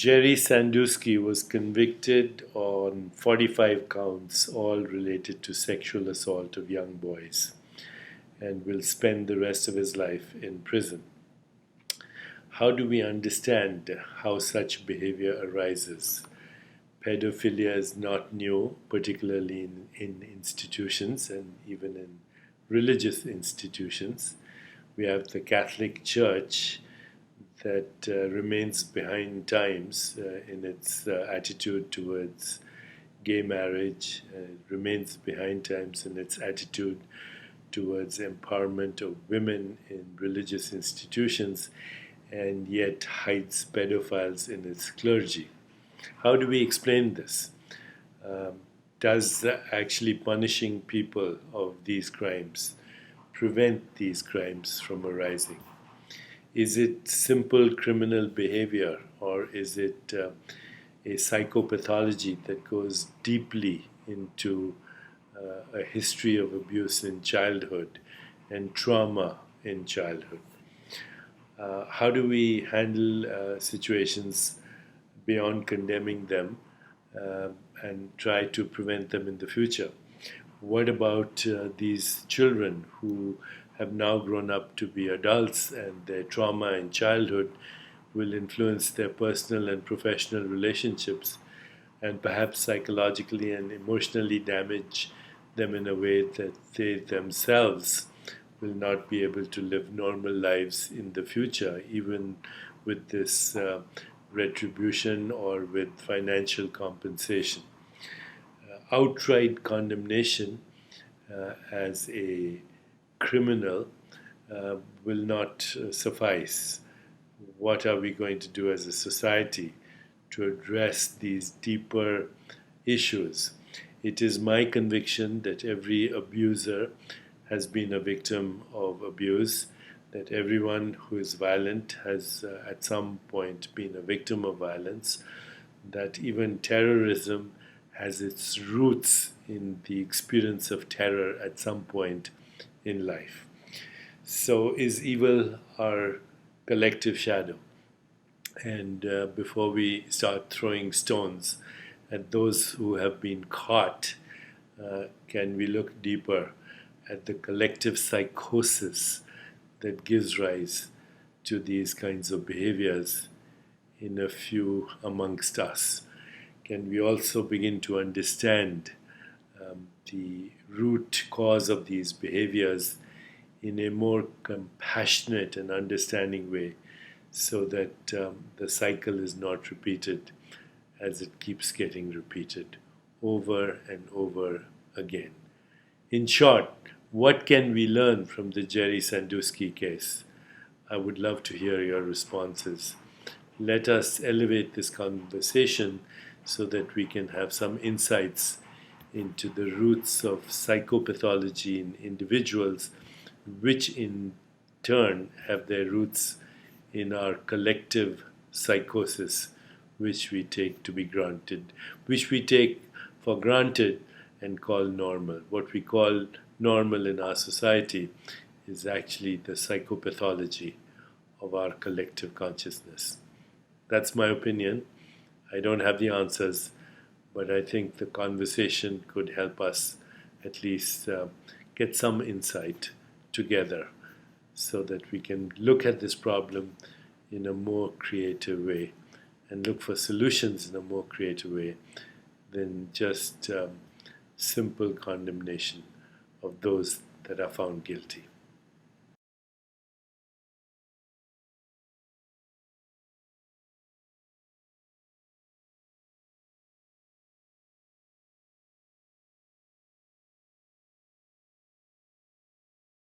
Jerry Sandusky was convicted on 45 counts, all related to sexual assault of young boys, and will spend the rest of his life in prison. How do we understand how such behavior arises? Pedophilia is not new, particularly in institutions and even in religious institutions. We have the Catholic Church that remains behind times in its attitude towards gay marriage, remains behind times in its attitude towards empowerment of women in religious institutions, and yet hides pedophiles in its clergy. How do we explain this? Does actually punishing people of these crimes prevent these crimes from arising? Is it simple criminal behavior, or is it a psychopathology that goes deeply into a history of abuse in childhood and trauma in childhood? How do we handle situations beyond condemning them and try to prevent them in the future? What about these children who have now grown up to be adults, and their trauma in childhood will influence their personal and professional relationships and perhaps psychologically and emotionally damage them in a way that they themselves will not be able to live normal lives in the future, even with this retribution or with financial compensation? Outright condemnation as a criminal will not suffice. What are we going to do as a society to address these deeper issues? It is my conviction that every abuser has been a victim of abuse, that everyone who is violent has at some point been a victim of violence, that even terrorism has its roots in the experience of terror at some point in life. So is evil our collective shadow? And before we start throwing stones at those who have been caught, can we look deeper at the collective psychosis that gives rise to these kinds of behaviors in a few amongst us? Can we also begin to understand the root cause of these behaviors in a more compassionate and understanding way, so that the cycle is not repeated as it keeps getting repeated over and over again? In short, what can we learn from the Jerry Sandusky case? I would love to hear your responses. Let us elevate this conversation so that we can have some insights into the roots of psychopathology in individuals, which in turn have their roots in our collective psychosis, which we take to be granted, which we take for granted and call normal. What we call normal in our society is actually the psychopathology of our collective consciousness. That's my opinion. I don't have the answers, but I think the conversation could help us at least get some insight together so that we can look at this problem in a more creative way and look for solutions in a more creative way than just simple condemnation of those that are found guilty.